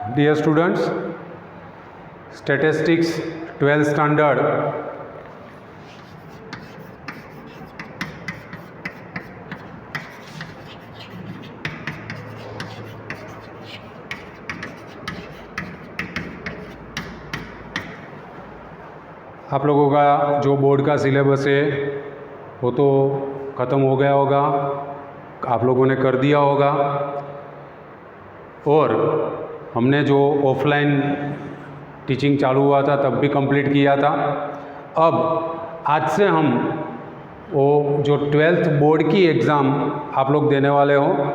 Dear students, statistics 12th standard आप लोगों का जो बोर्ड का सिलेबस है वो तो ख़त्म हो गया होगा, आप लोगों ने कर दिया होगा। और हमने जो ऑफलाइन टीचिंग चालू हुआ था तब भी कंप्लीट किया था। अब आज से हम वो जो 12th बोर्ड की एग्ज़ाम आप लोग देने वाले हो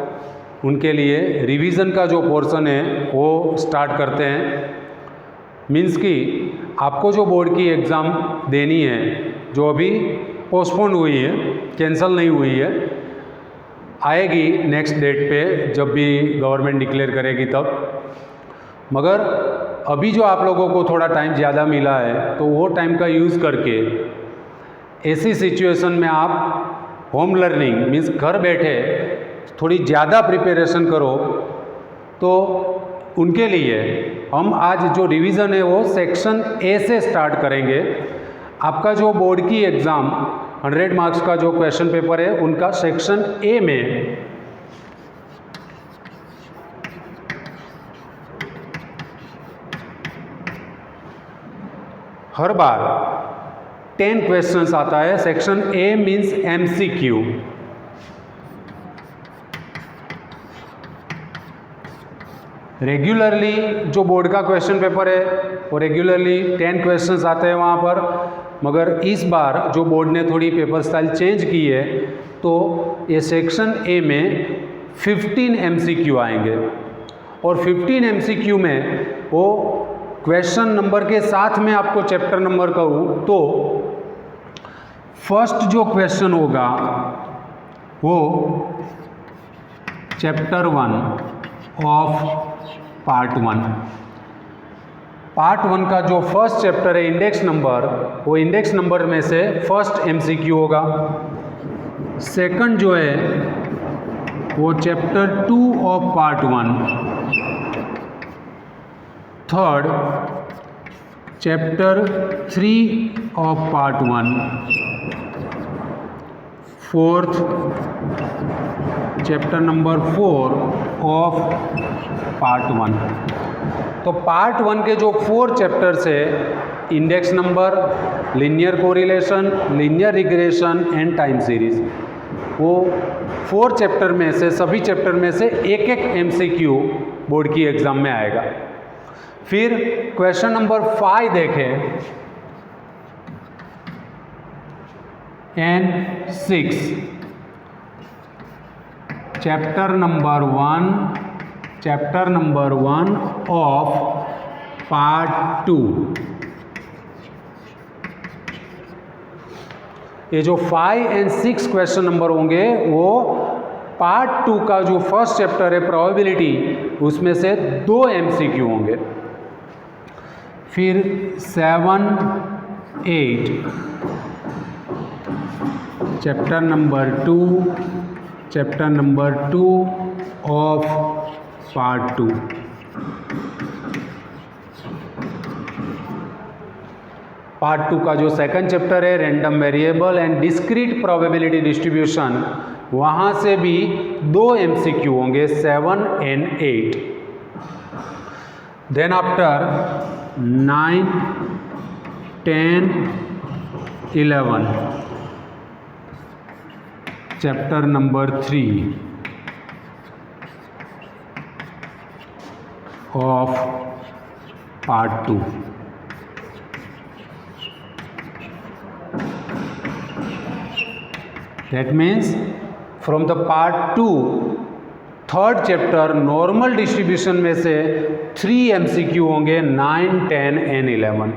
उनके लिए रिवीजन का जो पोर्शन है वो स्टार्ट करते हैं। मीन्स कि आपको जो बोर्ड की एग्ज़ाम देनी है जो अभी पोस्टपोन हुई है, कैंसिल नहीं हुई है, आएगी नेक्स्ट डेट पे जब भी गवर्नमेंट डिक्लेयर करेगी तब। मगर अभी जो आप लोगों को थोड़ा टाइम ज़्यादा मिला है तो वो टाइम का यूज़ करके ऐसी सिचुएशन में आप होम लर्निंग मीन्स घर बैठे थोड़ी ज़्यादा प्रिपरेशन करो। तो उनके लिए हम आज जो रिवीजन है वो सेक्शन ए से स्टार्ट करेंगे। आपका जो बोर्ड की एग्ज़ाम 100 मार्क्स का जो क्वेश्चन पेपर है उनका सेक्शन ए में हर बार 10 क्वेश्चंस आता है। Section A means MCQ. Regularly जो बोर्ड का क्वेश्चन पेपर है वो रेगुलरली 10 क्वेश्चंस आते हैं वहाँ पर, मगर इस बार जो बोर्ड ने थोड़ी पेपर स्टाइल चेंज की है तो ये सेक्शन ए में 15 एमसीक्यू आएंगे। और 15 एमसीक्यू में वो क्वेश्चन नंबर के साथ में आपको चैप्टर नंबर कहूँ तो फर्स्ट जो क्वेश्चन होगा वो चैप्टर 1 ऑफ पार्ट 1। पार्ट 1 का जो फर्स्ट चैप्टर है इंडेक्स नंबर, वो इंडेक्स नंबर में से फर्स्ट एमसीक्यू होगा। सेकंड जो है वो chapter 2 of part 1। Third chapter 3 of part 1। Fourth chapter number 4 of part 1। तो पार्ट 1 के जो 4 चैप्टर्स है index number, linear correlation, linear regression and time series, वो 4 चैप्टर में से सभी चैप्टर में से एक एक एमसीक्यू बोर्ड की एग्ज़ाम में आएगा। फिर क्वेश्चन नंबर 5 देखें and 6 chapter number 1 of part 2। ये जो 5 एंड 6 क्वेश्चन नंबर होंगे वो पार्ट 2 का जो फर्स्ट चैप्टर है प्रोबेबिलिटी, उसमें से 2 एमसीक्यू होंगे। फिर 7, 8 chapter number 2 of part 2। Part 2 का जो सेकंड चैप्टर है random variable and discrete probability distribution, वहाँ से भी 2 एमसीक्यू होंगे 7 and 8। Then after 9, 10, 11 chapter number 3 of part 2। That means from the part 2 third chapter normal distribution में से 3 एमसीक्यू होंगे 9, 10 and 11।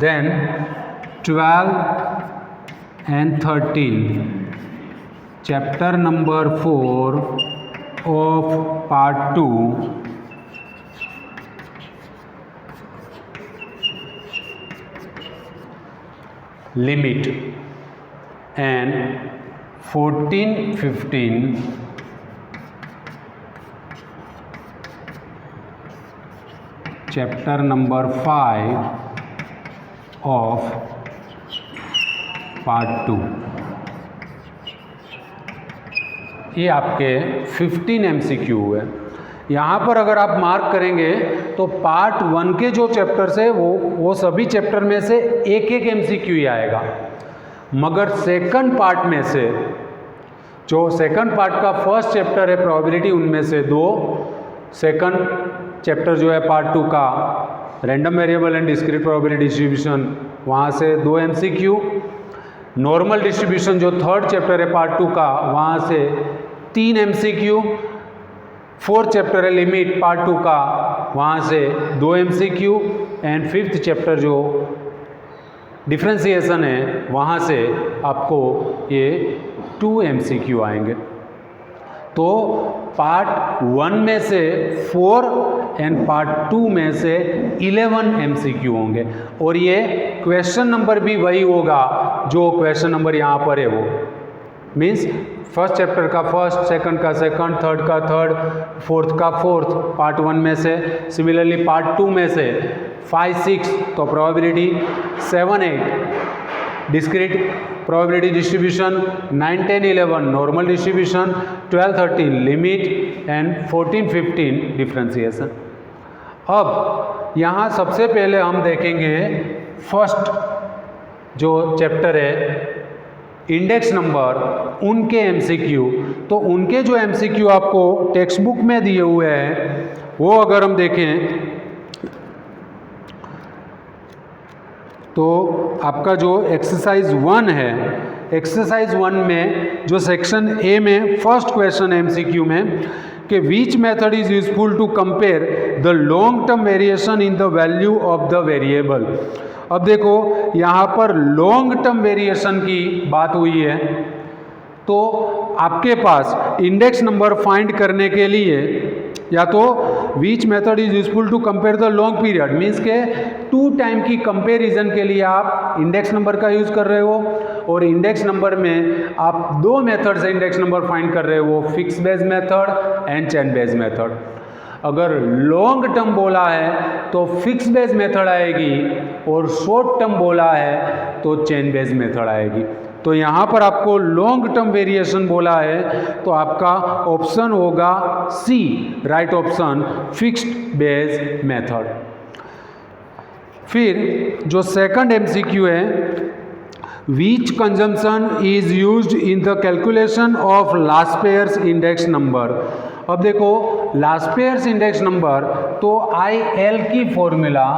Then 12 and 13 chapter number 4 of part 2 limit and 14, 15 chapter number 5 of part 2। ये आपके 15 MCQ है। यहाँ पर अगर आप मार्क करेंगे तो पार्ट 1 के जो चैप्टर्स है वो सभी चैप्टर में से एक एक MCQ ही आएगा, मगर सेकंड पार्ट में से जो सेकंड पार्ट का फर्स्ट चैप्टर है प्रोबेबिलिटी, उनमें से 2, सेकंड चैप्टर जो है पार्ट 2 का random variable and discrete probability distribution, वहाँ से 2 MCQ, नॉर्मल डिस्ट्रीब्यूशन जो थर्ड चैप्टर है पार्ट 2 का, वहाँ से 3 MCQ, फोर्थ चैप्टर है लिमिट पार्ट 2 का, वहाँ से 2 MCQ, एंड फिफ्थ चैप्टर जो डिफ्रेंसिएशन है वहाँ से आपको ये 2 MCQ आएंगे। तो पार्ट 1 में से 4 एंड पार्ट 2 में से 11 MCQ होंगे, और ये क्वेश्चन नंबर भी वही होगा जो क्वेश्चन नंबर यहाँ पर है, वो मीन्स फर्स्ट चैप्टर का फर्स्ट, सेकंड का सेकंड, थर्ड का थर्ड, फोर्थ का फोर्थ, पार्ट 1 में से। सिमिलरली पार्ट 2 में से 5, 6 तो probability, 7, 8 discrete probability distribution, 9, 10, 11 normal distribution, 12, 13 limit and 14, 15 differentiation. अब यहाँ सबसे पहले हम देखेंगे फर्स्ट जो चैप्टर है इंडेक्स नंबर, उनके MCQ। तो उनके जो MCQ आपको टेक्स्ट बुक में दिए हुए हैं वो अगर हम देखें तो आपका जो एक्सरसाइज 1 है, एक्सरसाइज 1 में जो सेक्शन A में फर्स्ट क्वेश्चन MCQ में कि which method is useful to compare the long term variation in the value of the variable. अब देखो यहाँ पर लॉन्ग टर्म वेरिएशन की बात हुई है, तो आपके पास इंडेक्स नंबर फाइंड करने के लिए या तो which method is useful to compare the long period, means के 2 टाइम की कंपेरिजन के लिए आप इंडेक्स नंबर का यूज़ कर रहे हो, और इंडेक्स नंबर में आप 2 मेथड से इंडेक्स नंबर फाइंड कर रहे हो, fix base method and chain base method. अगर लॉन्ग टर्म बोला है तो फिक्स बेस मेथड आएगी, और शॉर्ट टर्म बोला है तो चेन बेस मेथड आएगी। तो यहाँ पर आपको लॉन्ग टर्म वेरिएशन बोला है तो आपका ऑप्शन होगा C, right option, fixed base method. फिर जो सेकंड MCQ है, which consumption is used in the calculation of Laspeyres index number. अब देखो लास्ट पेयर्स इंडेक्स नंबर, तो IL की formula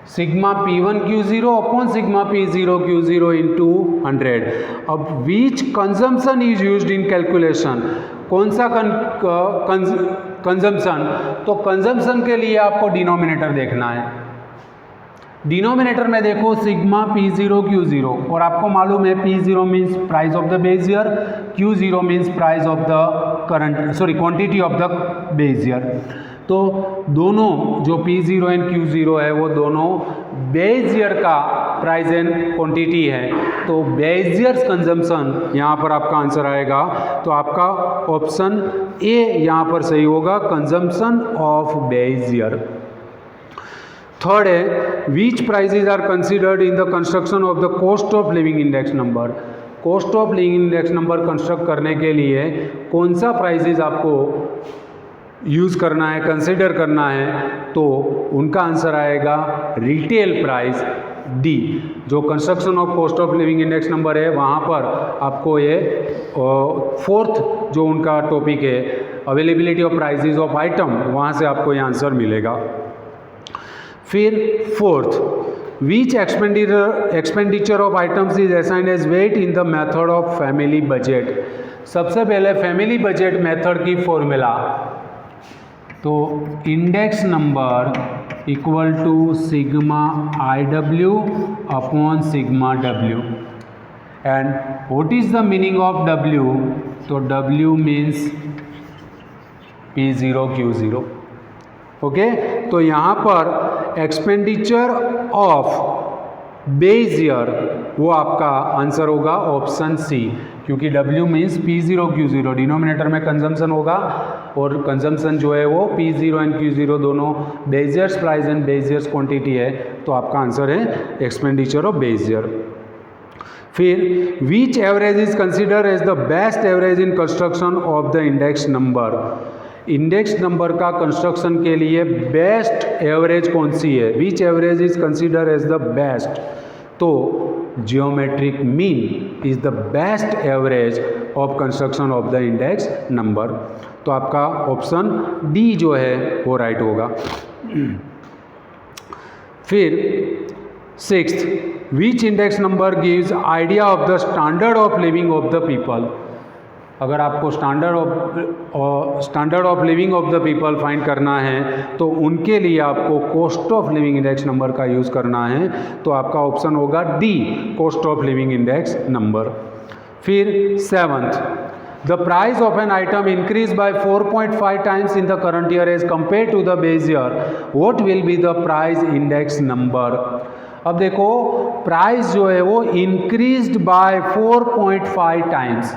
sigma P1 Q0 upon sigma P0 Q0 into 100। अब which consumption is used in calculation, कौन सा consumption, तो consumption के लिए आपको डिनोमिनेटर देखना है। डिनोमिनेटर में देखो सिग्मा P0 Q0, और आपको मालूम है P0 means price of the base year, Q0 means price of the quantity of the base year. तो दोनों जो P0 एंड Q0 है वो दोनों बेस ईयर का प्राइस एंड क्वांटिटी है, तो बेस ईयर्स कंजम्पशन यहाँ पर आपका आंसर आएगा। तो आपका ऑप्शन A यहाँ पर सही होगा, consumption of base year. Third है which prices are considered in the construction of the cost of living index number. Cost of living index number construct करने के लिए कौन सा प्राइसेस आपको यूज़ करना है, कंसिडर करना है, तो उनका आंसर आएगा रिटेल प्राइस D। जो construction of cost of living index number है वहाँ पर आपको ये फोर्थ जो उनका टॉपिक है availability of prices of item, वहाँ से आपको ये आंसर मिलेगा। फिर fourth, which expenditure of items is assigned as weight in the method of family budget. सबसे पहले फैमिली बजट मेथड की फॉर्मूला, तो index number equal to sigma IW upon sigma W, and what is the meaning of W, तो W means P0 Q0। Okay, तो यहाँ पर expenditure of base year, वो आपका आंसर होगा ऑप्शन सी, क्योंकि W means P0 Q0, denominator में consumption होगा और कंजम्पशन जो है वो P0 एंड Q0 दोनों base years price and base years quantity है, तो आपका आंसर है एक्सपेंडिचर ऑफ बेस ईयर। फिर which average is consider as the best average in construction of the index number, index number का construction के लिए best average कौन सी है, which average is consider as the best, तो geometric mean is the best average of construction of the index number, तो आपका option D जो है वो राइट होगा। फिर sixth, which index number gives idea of the standard of living of the people, अगर आपको standard of living of the people find करना है तो उनके लिए आपको cost of living index number का यूज़ करना है, तो आपका ऑप्शन होगा D, cost of living index number. फिर seventh, the price of an item increase by 4.5 times in the current year as compare to the base year, what will be the price index number. अब देखो price जो है वो increased by 4.5 times,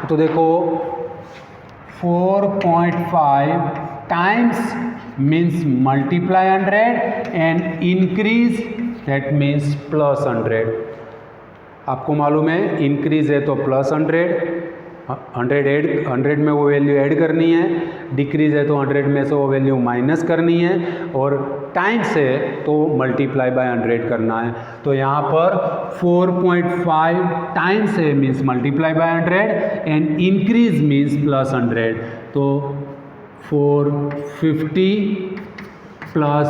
तो देखो 4.5 times means multiply 100 and increase that means plus 100। आपको मालूम है इंक्रीज है तो प्लस 100 में वो वैल्यू ऐड करनी है, डिक्रीज है तो 100 में से वो वैल्यू माइनस करनी है, और टाइम्स है तो मल्टीप्लाई बाय 100 करना है। तो यहाँ पर 4.5 टाइम्स है means multiply by 100 and increase means plus 100, तो 450 प्लस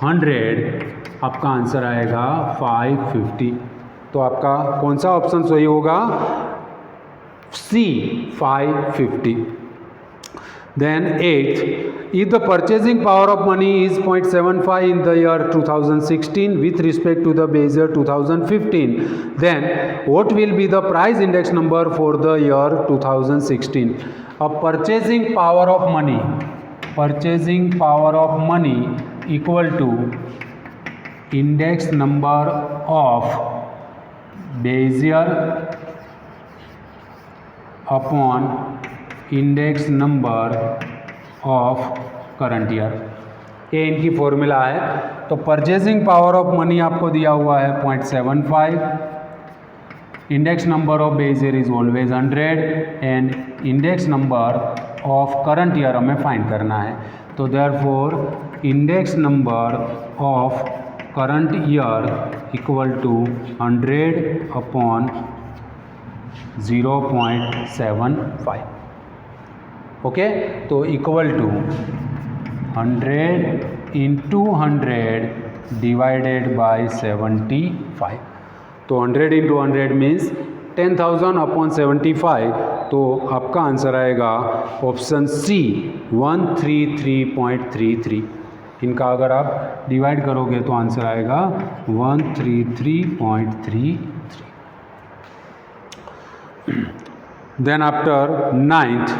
100 आपका आंसर आएगा 550, तो आपका कौन सा ऑप्शन सही होगा, सी 550। Then 8th, if the purchasing power of money is 0.75 in the year 2016 with respect to the base year 2015, then what will be the price index number for the year 2016? अब purchasing power of money equal to index number of base year upon index number of current year, ये इनकी formula है। तो purchasing power of money आपको दिया हुआ है 0.75, index number of base year is always 100 and index number of current year हमें find करना है। तो therefore index number of current year equal to 100 upon 0.75, okay. तो equal to 100 into 100 divided by 75, तो 100 इंटू 100 मीन्स 10,000 अपॉन 75, तो आपका answer आएगा option C 133.33। इनका अगर आप डिवाइड करोगे तो आंसर आएगा 133.33। Then after 9th,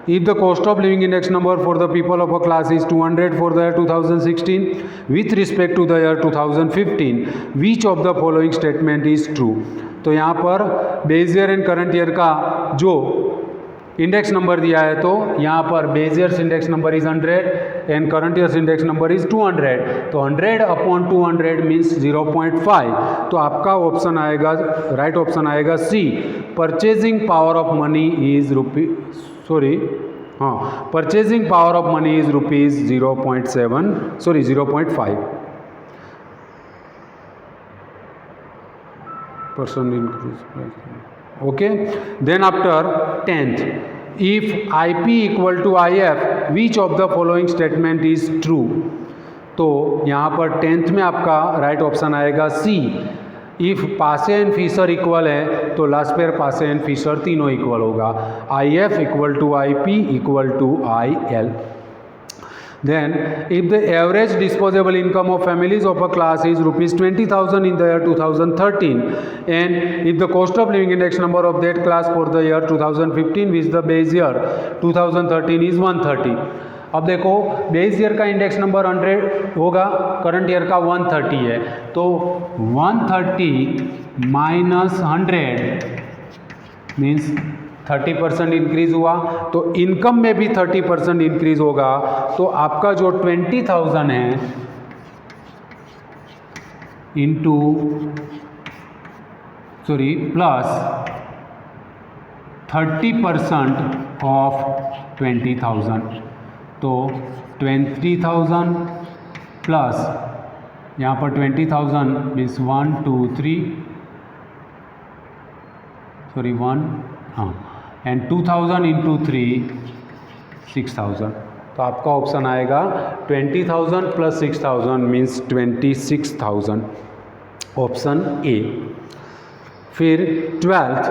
if the cost of living index number for the people of a class is 200 for the year 2016 with respect to the year 2015, which of the following statement is true? तो यहाँ पर base year and current year का जो index number दिया है, तो यहाँ पर base years index number is 100 and current years index number is 200, तो 100 अपॉन 200 मीन्स 0.5, तो आपका ऑप्शन आएगा, राइट ऑप्शन आएगा C, purchasing power of money is purchasing power of money is rupees 0.5 percent increase, okay. Then after 10th, if IP equal to IF, which of the following statement is true? तो यहाँ पर 10th में आपका right option आएगा C, if Paasche and Fisher equal है तो Laspeyres Paasche and Fisher तीनों equal होगा, IF equal to IP equal to IL। Then, if the average disposable income of families of a class is rupees 20,000 in the year 2013, and if the cost of living index number of that class for the year 2015 with the base year 2013 is 130. अब देखो base year का index number 100 होगा, current year का 130 है, तो 130 minus 100 means 30% increase हुआ, तो income में भी 30% इंक्रीज होगा, तो आपका जो 20,000 है इंटू प्लस 30% ऑफ 20,000, तो 20,000 प्लस यहाँ पर 20,000 मीन्स 1 2 3 एंड 2,000 इंटू 3 6,000, तो आपका ऑप्शन आएगा 20,000 प्लस 6,000 मीन्स 26,000, ऑप्शन ए। फिर 12th,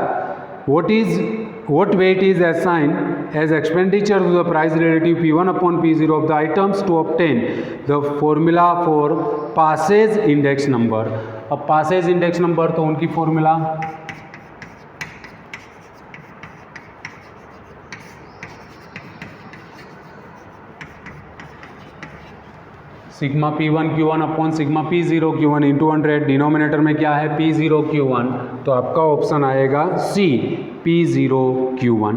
what weight is assigned as expenditure to the price relative P1 upon P0 of the items to obtain the formula for passage index number। अब passage index number तो उनकी formula sigma P1 Q1 upon sigma P0 Q1 into 100, denominator में क्या है P0 Q1, तो आपका option आएगा सी P0 Q1।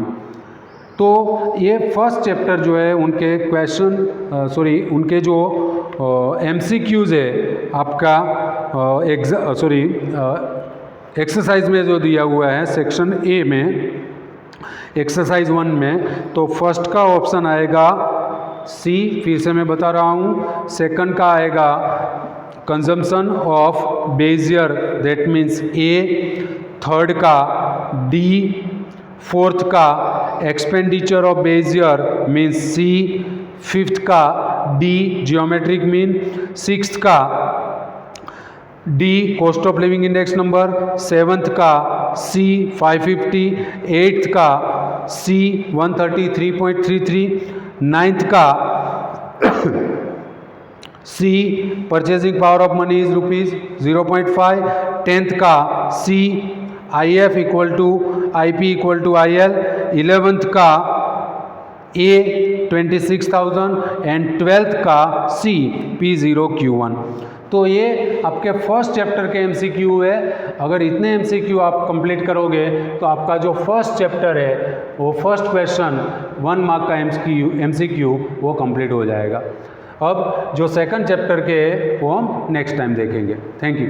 तो ये फर्स्ट चैप्टर जो है उनके क्वेश्चन उनके जो MCQs है आपका एक्सरसाइज में जो दिया हुआ है सेक्शन ए में एक्सरसाइज 1 में, तो फर्स्ट का ऑप्शन आएगा सी, फिर से मैं बता रहा हूँ। सेकंड का आएगा consumption of base year, that means A. Third का डी। फोर्थ का expenditure of base year means C. Fifth का डी जियोमेट्रिक मीन। सिक्स्थ का D cost of living index number. Seventh का सी 550। एट्थ का C 133.33। Ninth का C purchasing power of money is ₹0.5। Tenth का C IF equal to IP equal to IL। 11th का A 26,000 and 12th का C P0 Q1। तो ये आपके first chapter के MCQ है। अगर इतने MCQ आप कंप्लीट करोगे तो आपका जो फर्स्ट चैप्टर है वो फर्स्ट क्वेश्चन 1 मार्क का MCQ वो कंप्लीट हो जाएगा। अब जो सेकंड चैप्टर के वो हम नेक्स्ट टाइम देखेंगे। Thank you.